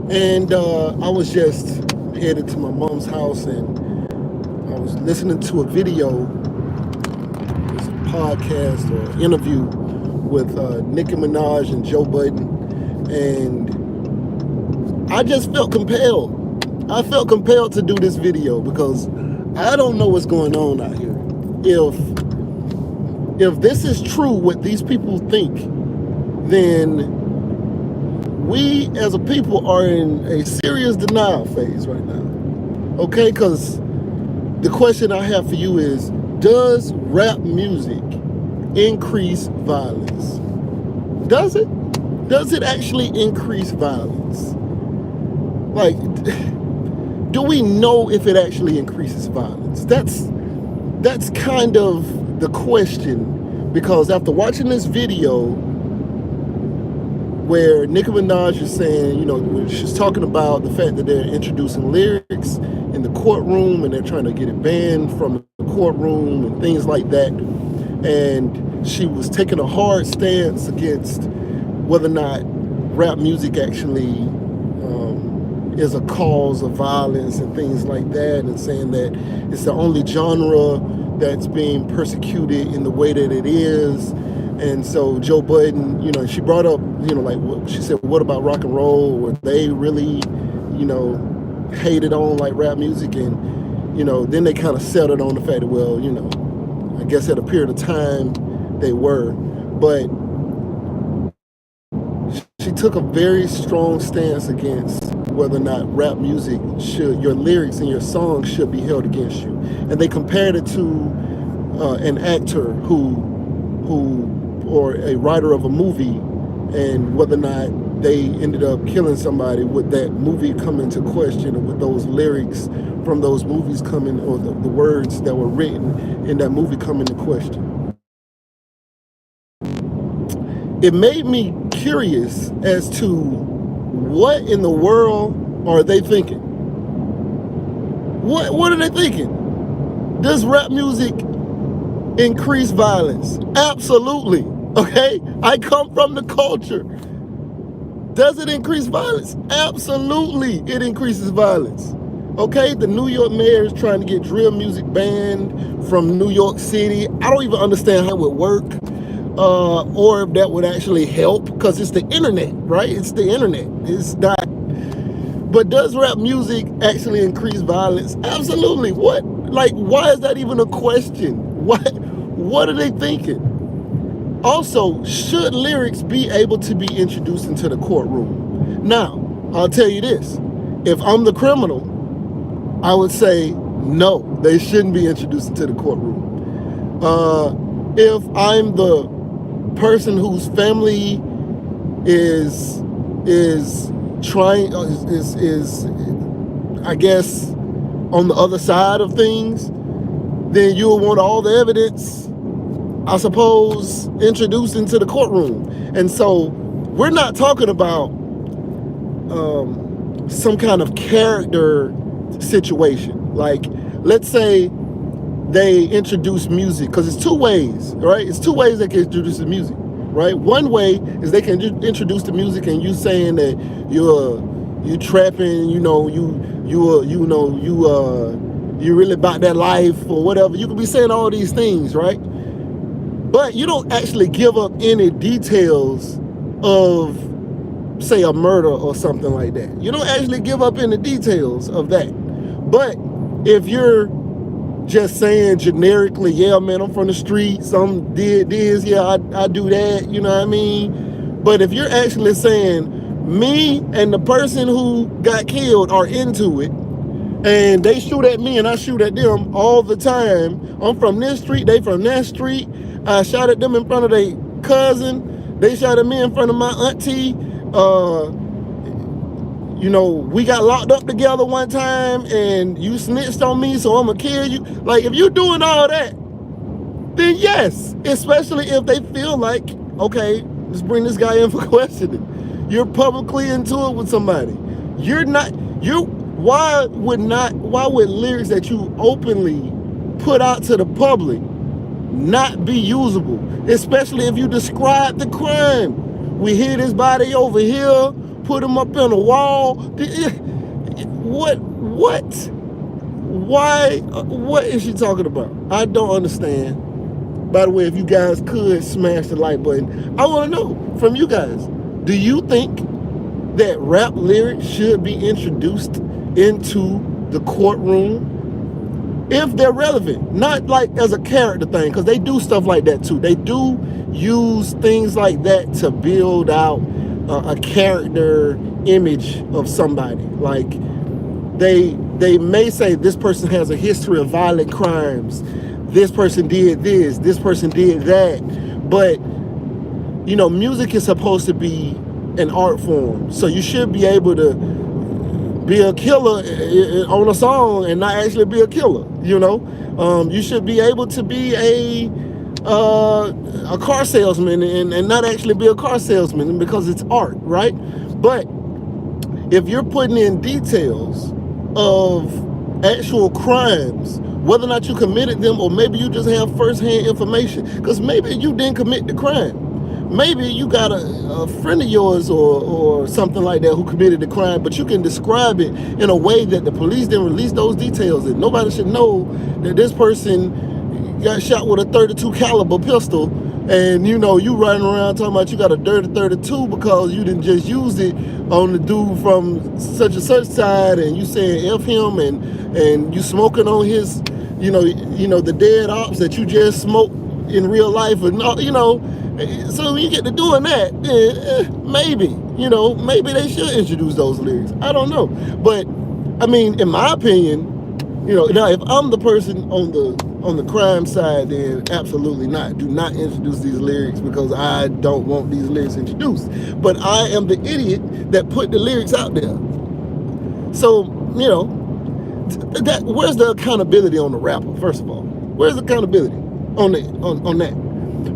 And I was just headed to my mom's house, and I was listening to a video, this podcast or interview with Nicki Minaj and Joe Budden, and I just felt compelled. I felt compelled to do this video because I don't know what's going on out here. If this is true, what these people think, then we as a people are in a serious denial phase right now. Okay, because the question I have for you is, does rap music increase violence? Does it? Does it actually increase violence? Like, do we know if it actually increases violence? That's kind of the question, because after watching this video where Nicki Minaj is saying, when she's talking about the fact that they're introducing lyrics in the courtroom and they're trying to get it banned from the courtroom and things like that, and she was taking a hard stance against whether or not rap music actually is a cause of violence and things like that, and saying that it's the only genre that's being persecuted in the way that it is. And so Joe Budden, she brought up, she said, what about rock and roll? Were they really, hated on like rap music? And, then they kind of settled on the fact that, well, I guess at a period of time they were. But she took a very strong stance against whether or not rap music your lyrics and your songs should be held against you. And they compared it to an actor or a writer of a movie, and whether or not they ended up killing somebody, would that movie come into question, or would those lyrics from those movies come in, or the words that were written in that movie come into question. It made me curious as to what in the world are they thinking? What are they thinking? Does rap music increase violence? Absolutely. Okay? I come from the culture. Does it increase violence? Absolutely, it increases violence. Okay? The New York mayor is trying to get drill music banned from New York City. I don't even understand how it would work, or if that would actually help, because it's the internet, right? It's the internet. It's not. But does rap music actually increase violence? Absolutely. What? Like, why is that even a question? What are they thinking? Also, should lyrics be able to be introduced into the courtroom? Now, I'll tell you this. If I'm the criminal, I would say no, they shouldn't be introduced into the courtroom. If I'm the person whose family is trying, I guess, on the other side of things, then you'll want all the evidence, I suppose, introduced into the courtroom. And so we're not talking about some kind of character situation. Like, let's say they introduce music, because it's two ways, right? It's two ways they can introduce the music, right? One way is they can introduce the music and you saying that you trapping, you really about that life or whatever. You could be saying all these things, right? But you don't actually give up any details of, say, a murder or something like that. You don't actually give up any details of that. But if you're just saying generically, yeah, man, I'm from the streets, I'm did this, yeah, I do that, you know what I mean? But if you're actually saying, me and the person who got killed are into it, and they shoot at me and I shoot at them all the time, I'm from this street, they from that street, I shot at them in front of their cousin, they shot at me in front of my auntie, we got locked up together one time and you snitched on me, so I'm gonna kill you. Like, if you're doing all that, then yes, especially if they feel like, okay, let's bring this guy in for questioning. You're publicly into it with somebody. Why would lyrics that you openly put out to the public not be usable? Especially if you describe the crime. We hid his body over here. put him up on a wall. What? Why? What is she talking about? I don't understand. By the way, if you guys could smash the like button, I want to know from you guys. Do you think that rap lyrics should be introduced into the courtroom if they're relevant? Not like as a character thing, because they do stuff like that too. They do use things like that to build out a character image of somebody. Like they may say this person has a history of violent crimes, this person did this person did that, but you know, music is supposed to be an art form, so you should be able to be a killer on a song and not actually be a killer. You know, you should be able to be a car salesman and not actually be a car salesman because it's art, right? But if you're putting in details of actual crimes, whether or not you committed them, or maybe you just have first-hand information, because maybe you didn't commit the crime. Maybe you got a friend of yours or something like that who committed the crime, but you can describe it in a way that the police didn't release those details, and nobody should know that this person got shot with a .32 caliber pistol, and you know, you running around talking about you got a dirty .32 because you didn't just use it on the dude from such and such side, and you saying F him, and you smoking on his, you know, the dead ops that you just smoked in real life, and you know. So when you get to doing that, maybe, you know, maybe they should introduce those lyrics. I don't know. But I mean, in my opinion, you know, now if I'm the person on the crime side, then absolutely not. Do not introduce these lyrics because I don't want these lyrics introduced. But I am the idiot that put the lyrics out there. So, you know, where's the accountability on the rapper, first of all? Where's the accountability on that?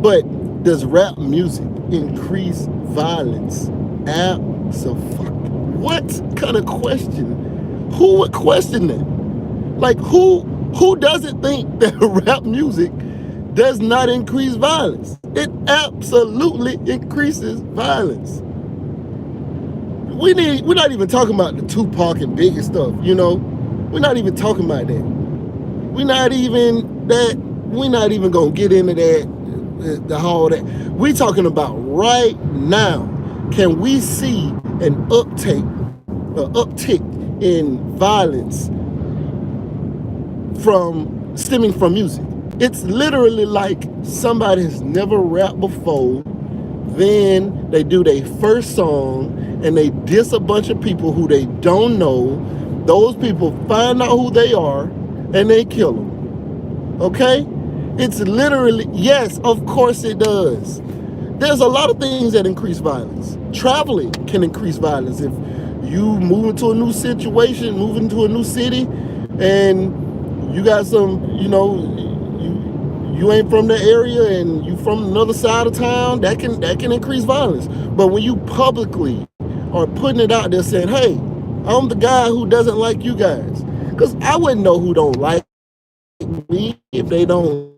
But does rap music increase violence? What kind of question? Who would question that? Like, who doesn't think that rap music does not increase violence? It absolutely increases violence. We're not even talking about the Tupac and Biggie stuff, you know? We're not even talking about that. We're not even gonna get into that. The whole that we're talking about right now. Can we see an uptick in violence stemming from music? It's literally like somebody has never rapped before, then they do their first song and they diss a bunch of people who they don't know. Those people find out who they are and they kill them. Okay? It's literally, yes, of course it does. There's a lot of things that increase violence. Traveling can increase violence. If you move into a new situation, move into a new city, and you got some, you know, you ain't from the area and you from another side of town, that can increase violence. But when you publicly are putting it out there saying, hey, I'm the guy who doesn't like you guys. Because I wouldn't know who don't like me if they don't,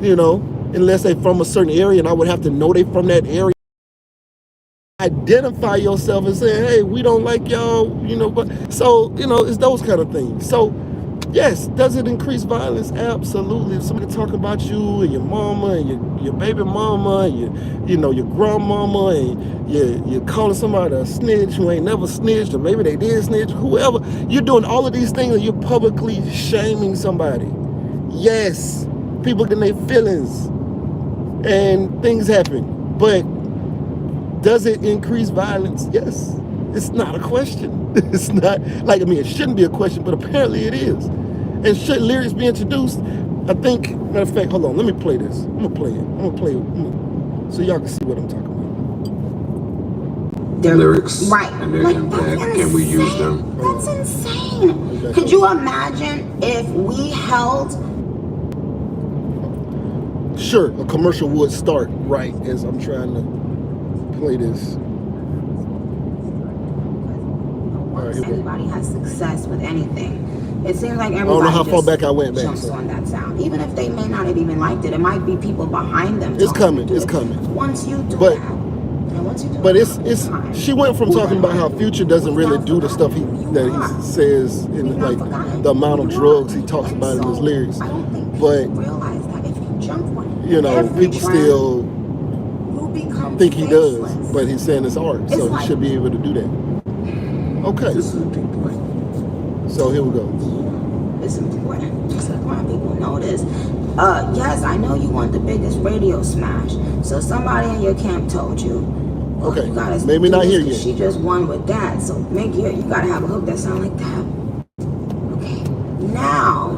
you know, unless they from a certain area, and I would have to know they from that area. Identify yourself and say, hey, we don't like y'all, you know, but so, you know, it's those kind of things. So yes, does it increase violence? Absolutely. If somebody talk about you and your mama and your baby mama and your grandmama, and you're calling somebody a snitch who ain't never snitched, or maybe they did snitch, whoever, you're doing all of these things and you're publicly shaming somebody. Yes, people get their feelings and things happen, but does it increase violence? Yes. It's not a question. It's not, like, I mean, it shouldn't be a question, but apparently it is. And should lyrics be introduced? I think, matter of fact, hold on, let me play this. I'm gonna play it. So y'all can see what I'm talking about. Their lyrics, right? And their impact. Can we use them? That's insane. Could you imagine if we held? Sure, a commercial would start right as I'm trying to play this. Once anybody has success with anything, it seems like everybody, I don't know how far back I went back, jumps on that sound. Even if they may not have even liked it, it might be people behind them. It's coming. It's coming. Once you do that, and once But she went from talking about how Future doesn't really do the stuff that he says in like the amount of drugs he talks about in his lyrics. But you know, people still think he does, but he's saying it's art, so he should be able to do that. Okay. This is a deep point. So here we go. It's important. It's important people know this. Yes, I know you want the biggest radio smash. So somebody in your camp told you, well, okay, you gotta maybe not here yet. She just won with that. So you gotta have a hook that sound like that. Okay. Now,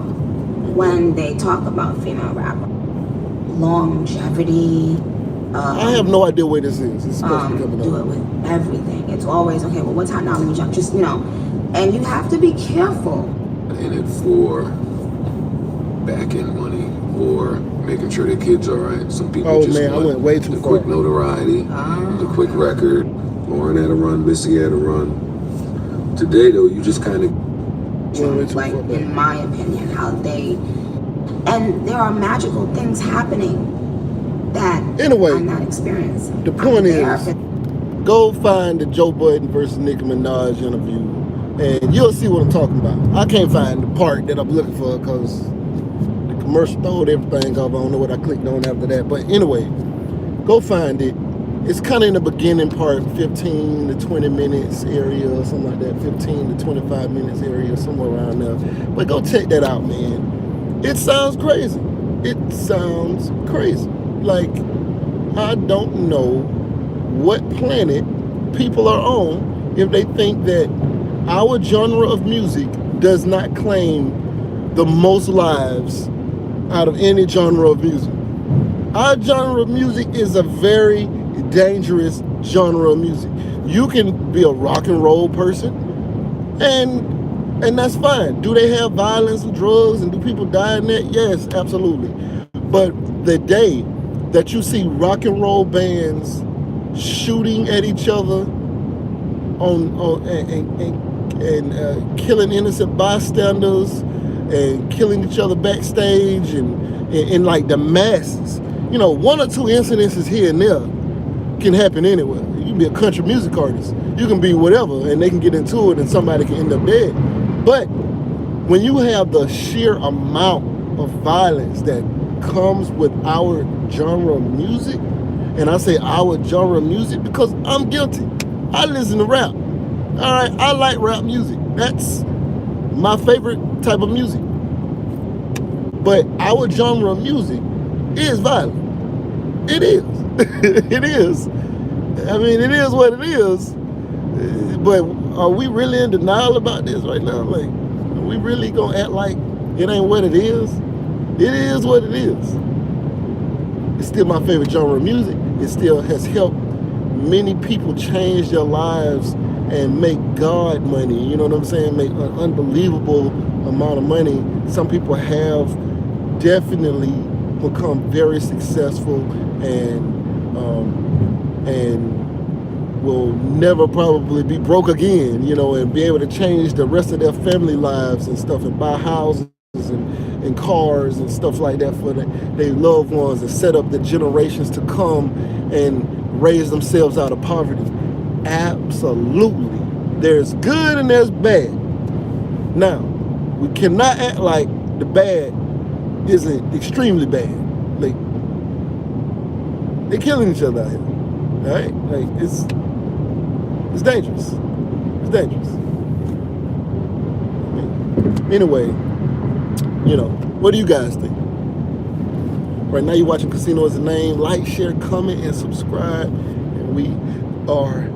when they talk about female rapper, longevity. I have no idea where this is. It's supposed to be coming up. Do it with everything. It's always, okay, well, what's hot now? Let me jump. Just, you know. And you have to be careful. In it for back-end money or making sure their kids are all right. Some people just want I went way too the far. quick notoriety, the quick record. Lauren had a run, Missy had a run. Today, though, you just kind of... Like, in my opinion, how they... And there are magical things happening that I'm not experiencing. The point is, go find the Joe Budden versus Nicki Minaj interview, and you'll see what I'm talking about. I can't find the part that I'm looking for because the commercial throwed everything off. I don't know what I clicked on after that. But anyway, go find it. It's kind of in the beginning part, 15 to 20 minutes area or something like that, 15 to 25 minutes area, somewhere around there. But go check that out, man. It sounds crazy. It sounds crazy. Like, I don't know what planet people are on if they think that our genre of music does not claim the most lives out of any genre of music. Our genre of music is a very dangerous genre of music. You can be a rock and roll person, and that's fine. Do they have violence and drugs, and do people die in that? Yes, absolutely. But the day that you see rock and roll bands shooting at each other and killing innocent bystanders and killing each other backstage and like the masses, you know, one or two incidences here and there can happen anywhere. You can be a country music artist, you can be whatever, and they can get into it and somebody can end up dead. But when you have the sheer amount of violence that comes with our genre of music, and I say our genre of music because I'm guilty. I listen to rap. All right, I like rap music. That's my favorite type of music. But our genre of music is violent. It is. It is. I mean, it is what it is. But are we really in denial about this right now? Like, are we really gonna act like it ain't what it is? It is what it is. It's still my favorite genre of music. It still has helped many people change their lives and make God money. You know what I'm saying? Make an unbelievable amount of money. Some people have definitely become very successful and will never probably be broke again, you know, and be able to change the rest of their family lives and stuff and buy houses and cars and stuff like that for their loved ones and set up the generations to come and raise themselves out of poverty. Absolutely. There's good and there's bad. Now, we cannot act like the bad isn't extremely bad. Like, they're killing each other out here. All right? Like, it's dangerous. It's dangerous. I mean, anyway, you know, what do you guys think? Right now you're watching Casino Is the Name. Like, share, comment, and subscribe. And we are